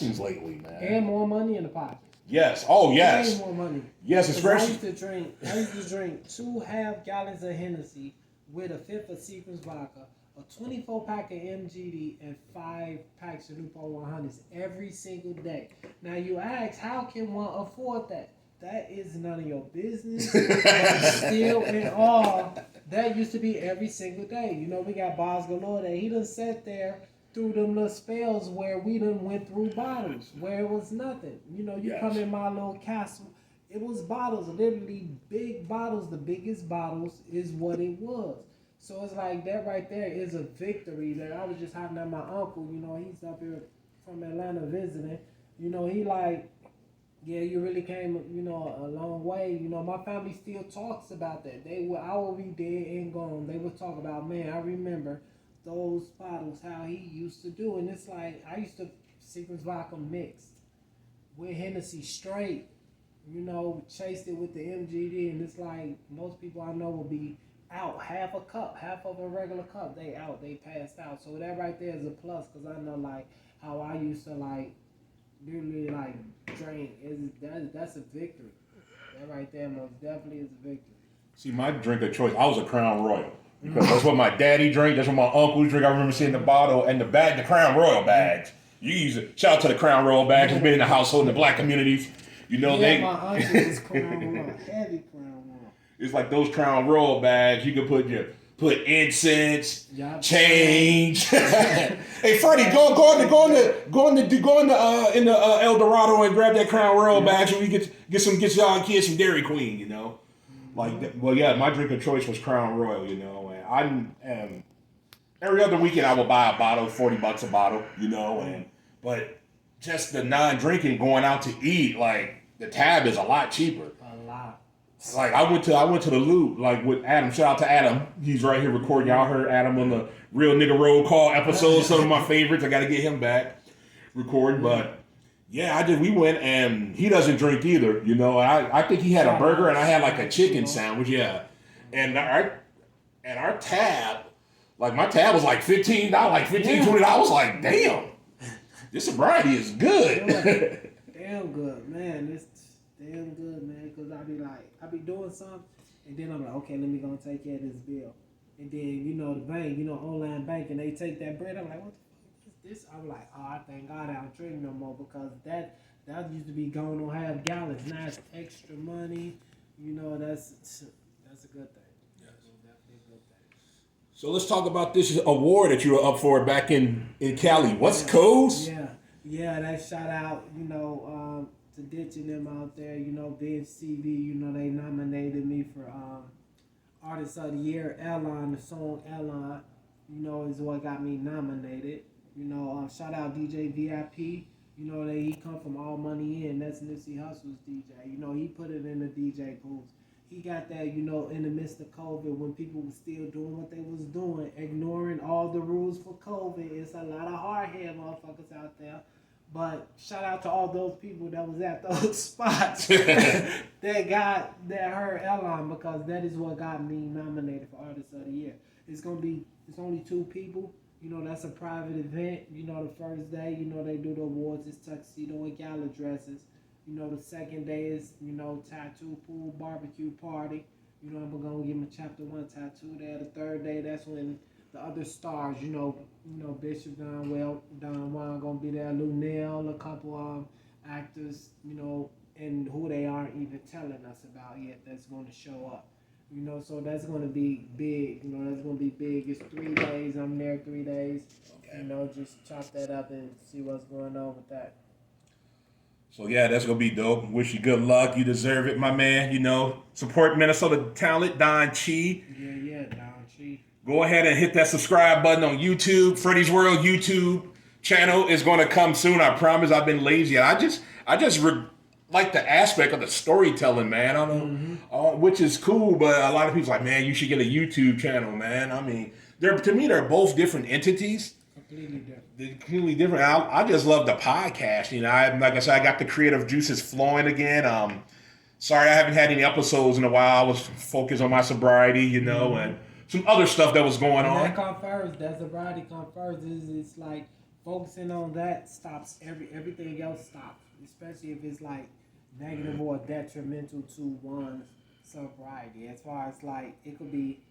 lately, man. And more money in the pocket. Yes. Oh, yes. Way more money. Yes, especially. I used to drink 2.5 gallons of Hennessy with a fifth of Seagram's vodka, a 24 pack of MGD, and 5 packs of Newport 100s every single day. Now you ask, how can one afford that? That is none of your business. Still in all, that used to be every single day. You know, we got Boz Galore that he done sat there through them little spells where we done went through bottles, where it was nothing. You know, you come in my little castle, it was bottles, literally big bottles. The biggest bottles is what it was. So it's like that right there is a victory. That I was just having at my uncle, you know, he's up here from Atlanta visiting. You know, he like, yeah, you really came, you know, a long way. You know, my family still talks about that. I will be dead and gone. They would talk about, man, I remember those bottles, how he used to do. And it's like, I used to Secret's vodka mixed with Hennessy straight, you know, chased it with the MGD. And it's like, most people I know will be out half a cup, half of a regular cup. They out, they passed out. So that right there is a plus, because I know, like, how I used to, like, literally, like, drink. That's a victory. That right there most definitely is a victory. See, my drink of choice, I was a Crown Royal. Because that's what my daddy drank. That's what my uncles drink. I remember seeing the bottle and the bag, the Crown Royal bags. You use it. Shout out to the Crown Royal bags. It's been in the household in the black communities. You know, my auntie was Crown Royal, heavy Crown Royal. It's like those Crown Royal bags. You can put incense, change. Hey, Freddy, go in the El Dorado and grab that Crown Royal bag so we get y'all kids some Dairy Queen. You know. Like, well, yeah, my drink of choice was Crown Royal, you know, and every other weekend I would buy a bottle, $40 a bottle, you know, but just the non-drinking, going out to eat, like, the tab is a lot cheaper. A lot. Like, I went to the Loop, like, with Adam. Shout out to Adam. He's right here recording. Y'all heard Adam on the Real Nigga Roll Call episode, some of my favorites. I got to get him back recording, but... Yeah, we went, and he doesn't drink either, you know. I think he had a burger, and I had like a chicken sandwich, yeah. And our tab, like my tab was like $15, like $20. I was like, damn, this sobriety is good. Damn good, man. It's damn good, man. Because I be doing something, and then I'm like, okay, let me go and take care of this bill. And then, you know, the bank, you know, online banking, they take that bread. I'm like, what the this? I'm like, oh, I thank God I don't drink no more, because that used to be going on half gallons. Now it's extra money. You know, that's a good thing. Yes. Definitely a good thing. So let's talk about this award that you were up for back in Cali. What's Codes? Yeah, that shout out, you know, to Ditching them out there. You know, Vince CV, you know, they nominated me for Artist of the Year. Elon, the song Elon, you know, is what got me nominated. You know, shout out DJ VIP. You know, he come from All Money In. That's Nipsey Hussle's DJ. You know, he put it in the DJ booth. He got that, you know, in the midst of COVID, when people were still doing what they was doing, ignoring all the rules for COVID. It's a lot of hard-head motherfuckers out there. But shout out to all those people that was at those spots that heard Elon, because that is what got me nominated for Artist of the Year. It's only 2 people. You know, that's a private event. You know, the first day, you know, they do the awards. It's tuxedo and gala dresses. You know, the second day is, you know, tattoo pool, barbecue party. You know, I'm going to give them a chapter 1 tattoo there. The third day, that's when the other stars, you know, Bishop Don Juan going to be there. Lunel, a couple actors, you know, and who they aren't even telling us about yet that's going to show up. You know, so that's going to be big. You know, that's going to be big. It's 3 days. I'm there 3 days. Okay. You know, just chop that up and see what's going on with that. So, yeah, that's going to be dope. Wish you good luck. You deserve it, my man. You know, support Minnesota talent, Don Chi. Yeah, Don Chi. Go ahead and hit that subscribe button on YouTube. Freddy's World YouTube channel is going to come soon. I promise. I've been lazy. I just like the aspect of the storytelling, man. I don't know, which is cool, but a lot of people's like, man, you should get a YouTube channel, man. I mean, to me, they're both different entities. Completely different. They're completely different. I just love the podcast. You know, like I said, I got the creative juices flowing again. Sorry I haven't had any episodes in a while. I was focused on my sobriety, you know, and some other stuff that was going on. That come first. That sobriety come first. It's like focusing on that stops everything else stops, especially if it's like negative or detrimental to one's sobriety. As far as like it could be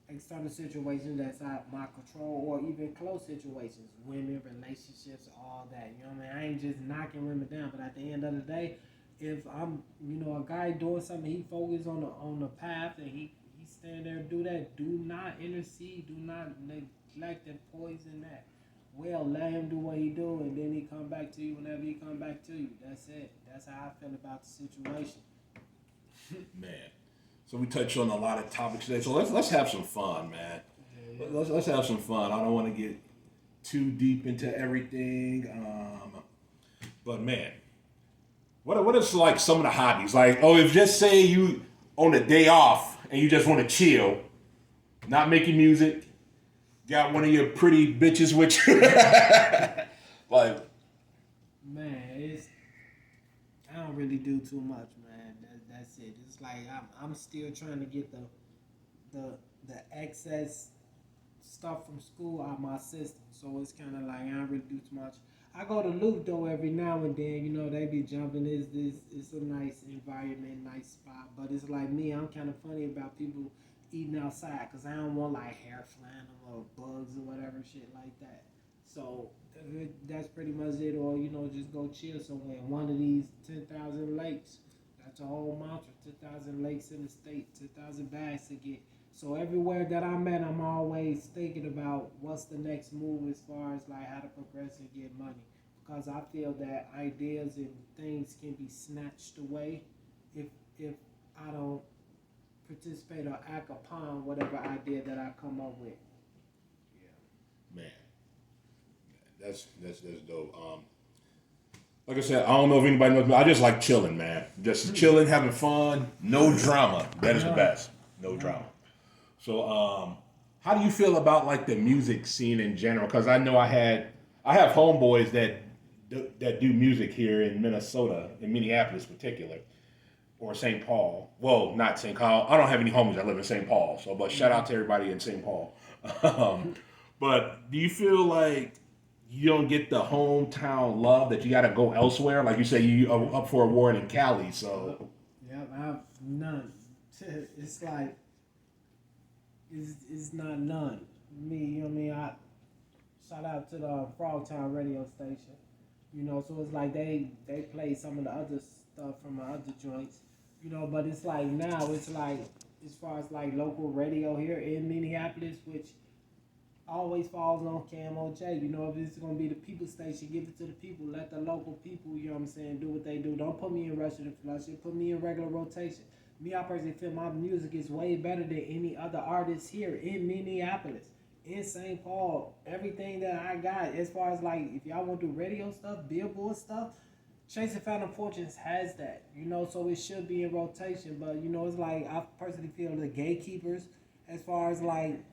external situations that's out of my control, or even close situations, women, relationships, all that. You know what I mean? I ain't just knocking women down, but at the end of the day, if I'm, a guy doing something, he focused on the path, and he stand there and do that. Do not intercede. Do not neglect and poison that. Well, let him do what he do, and then he come back to you whenever he come back to you. That's it. That's how I feel about the situation. Man. So we touched on a lot of topics today. So let's have some fun, man. Yeah. Let's have some fun. I don't want to get too deep into everything. But man, what is like some of the hobbies? Like, if just say you on a day off and you just want to chill, not making music, got one of your pretty bitches with you. Like, man, I don't really do too much, man. That's it. It's like I'm still trying to get the excess stuff from school out my system. So it's kind of like I don't really do too much. I go to Loop though every now and then. They be jumping. It's a nice environment, nice spot. But it's like me, I'm kind of funny about people eating outside because I don't want like hair flying or bugs or whatever shit like that. So that's pretty much it. Or just go chill somewhere. One of these 10,000 lakes. That's a whole mantra. 10,000 lakes in the state. 10,000 bags to get. So everywhere that I'm at, I'm always thinking about what's the next move as far as like how to progress and get money. Because I feel that ideas and things can be snatched away if I don't participate or act upon whatever idea that I come up with. Yeah. Man. That's dope. Like I said, I don't know if anybody knows me. I just like chilling, man. Just chilling, having fun, no drama. That is the best. No drama. So, how do you feel about like the music scene in general? Because I know I have homeboys that do music here in Minnesota, in Minneapolis, in particular, or St. Paul. Well, not St. Paul. I don't have any homies that live in St. Paul. So, but shout out to everybody in St. Paul. But do you feel like you don't get the hometown love that you got to go elsewhere? Like you say, you are up for a award in Cali. So, yeah, I have none. It's like. It's not none. Me, I shout out to the Frogtown radio station. So it's like they play some of the other stuff from my other joints. But it's like now it's like as far as like local radio here in Minneapolis, which always falls on KMOJ. If it's gonna be the people station, give it to the people. Let the local people, do what they do. Don't put me in Russia to flush it. Put me in regular rotation. Me, I personally feel my music is way better than any other artist here in Minneapolis, in St. Paul. Everything that I got, as far as like, if y'all want to do radio stuff, billboard stuff, Chasing Phantom Fortunes has that, so it should be in rotation. But, it's like, I personally feel the gatekeepers, as far as like,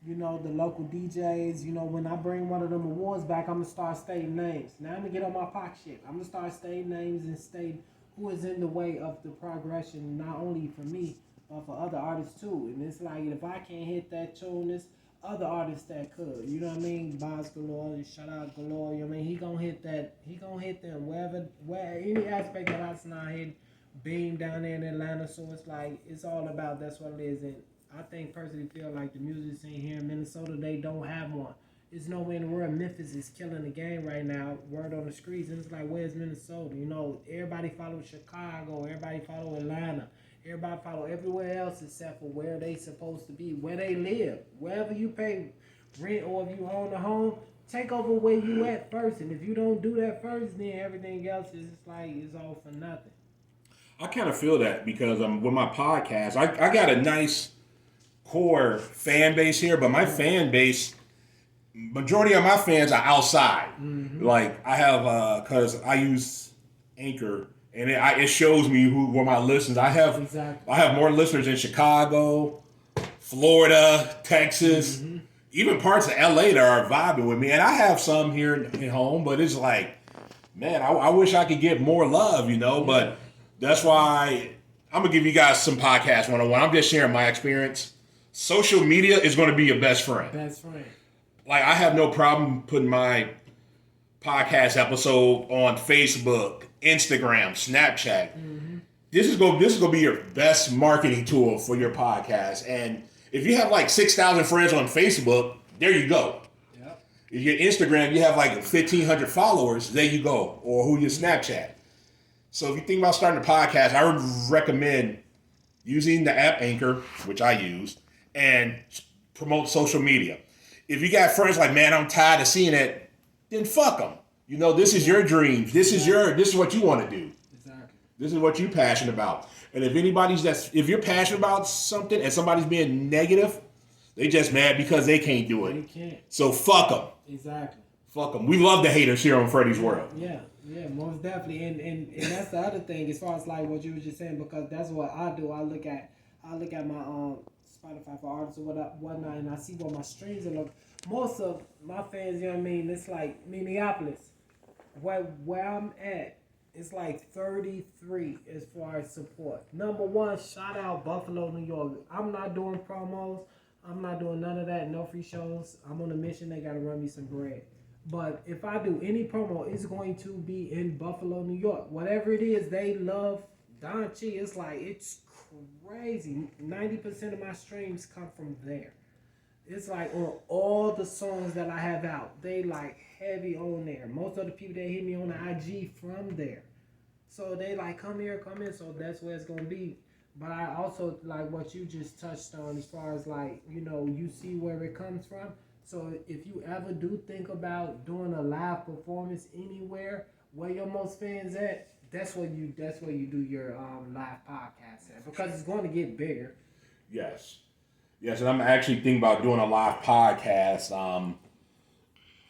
the local DJs, when I bring one of them awards back, I'm going to start stating names. Now I'm going to get on my pocket shit. I'm going to start stating names and stating who is in the way of the progression, not only for me, but for other artists too. And it's like, if I can't hit that tune, there's other artists that could. You know what I mean? Boz Galore, shout out Galore. He gonna hit that. He gonna hit them where any aspect that I not hit, Beam down there in Atlanta. So it's like, it's all about, that's what it is. And I think personally feel like the music scene here in Minnesota, they don't have one. It's nowhere in the world. Memphis is killing the game right now. Word on the streets. And it's like, where's Minnesota? Everybody follow Chicago. Everybody follow Atlanta. Everybody follow everywhere else except for where they supposed to be, where they live. Wherever you pay rent or if you own a home, take over where you at first. And if you don't do that first, then everything else is like, it's all for nothing. I kind of feel that because with my podcast, I got a nice core fan base here, but my fan base, majority of my fans are outside. Mm-hmm. Like I have, cause I use Anchor, and it shows me where my listeners. I have more listeners in Chicago, Florida, Texas, even parts of LA that are vibing with me, and I have some here at home. But it's like, man, I wish I could get more love, But that's why I'm gonna give you guys some podcast 101. I'm just sharing my experience. Social media is going to be your best friend. Best friend. Like, I have no problem putting my podcast episode on Facebook, Instagram, Snapchat. This is gonna be your best marketing tool for your podcast. And if you have like 6,000 friends on Facebook, there you go. Yep. If your Instagram, you have like 1,500 followers, there you go. Or who your Snapchat. So if you think about starting a podcast, I would recommend using the app Anchor, which I use, and promote social media. If you got friends like, man, I'm tired of seeing it, then fuck them. You know, this is your dreams. This is what you want to do. Exactly. This is what you're passionate about. And if you're passionate about something and somebody's being negative, they just mad because they can't do it. They can't. So fuck them. Exactly. Fuck them. We love the haters here on Freddy's World. Yeah, most definitely. And that's the other thing as far as like what you were just saying, because that's what I do. I look at my Spotify for artists or whatnot, and I see what my streams are. Most of my fans, you know what I mean, it's like Minneapolis. Where I'm at, it's like 33 as far as support. Number one, shout out Buffalo, New York. I'm not doing promos. I'm not doing none of that. No free shows. I'm on a mission. They got to run me some bread. But if I do any promo, it's going to be in Buffalo, New York. Whatever it is, they love Don Chi. It's like, it's crazy. 90% of my streams come from there. It's like on all the songs that I have out, they like heavy on there. Most of the people that hit me on the IG from there. So they like, come here. So that's where it's going to be. But I also like what you just touched on as far as like, you know, you see where it comes from. So if you ever do think about doing a live performance anywhere, where your most fans at, that's where you do your live podcast at, because it's going to get bigger. Yes, and I'm actually thinking about doing a live podcast.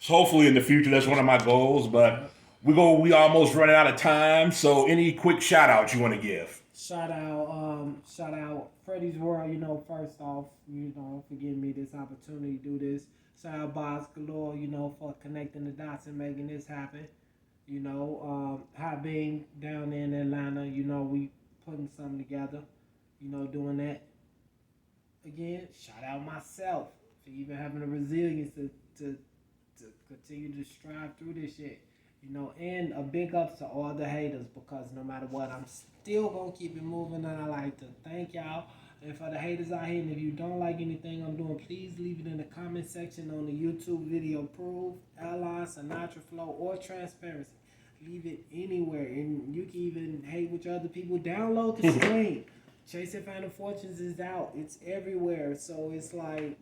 So hopefully in the future, that's one of my goals. But we almost running out of time. So any quick shout outs you want to give? Shout out Freddy's World. You know, first off, you know, for giving me this opportunity to do this. Shout out Boss Galore, you know, for connecting the dots and making this happen. You know, Hot Being down there in Atlanta, you know, we putting something together, you know, doing that. Again, shout out myself for even having the resilience to continue to strive through this shit. You know, and a big ups to all the haters, because no matter what, I'm still going to keep it moving, and I like to thank y'all. And for the haters out here, and if you don't like anything I'm doing, please leave it in the comment section on the YouTube video. Proof, Airline, Sinatra Flow, or Transparency. Leave it anywhere. And you can even hate with your other people. Download the stream. Chasing Final Fortunes is out. It's everywhere. So it's like,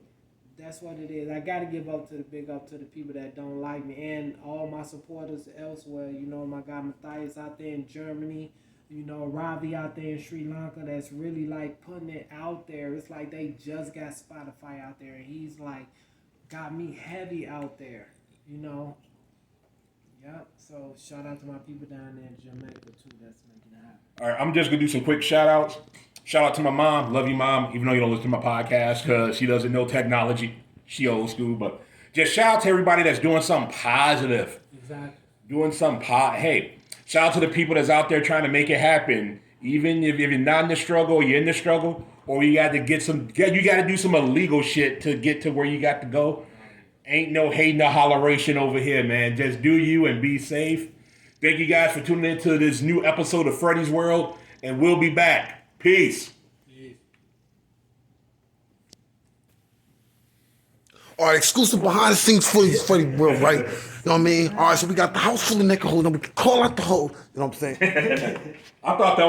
that's what it is. I got to give big up to the people that don't like me. And all my supporters elsewhere. You know, my guy Matthias out there in Germany. You know, Ravi out there in Sri Lanka, that's really like putting it out there. It's like they just got Spotify out there, and he's like got me heavy out there, you know. Yep. So shout out to my people down there in Jamaica too, that's making it happen. All right, I'm just gonna do some quick shout outs. Shout out to my mom. Love you, Mom, even though you don't listen to my podcast because she doesn't know technology. She old school, but just shout out to everybody that's doing something positive. Exactly. Doing something hey. Shout out to the people that's out there trying to make it happen. Even if you're not in the struggle, or you're in the struggle, or you got to do some illegal shit to get to where you got to go. Ain't no hating or holleration over here, man. Just do you and be safe. Thank you guys for tuning into this new episode of Freddy's World, and we'll be back. Peace. All right, exclusive behind the scenes footage for the world, right? You know what I mean? All right, so we got the house full of nigga hoes, and we can call out the hoe. You know what I'm saying? I thought that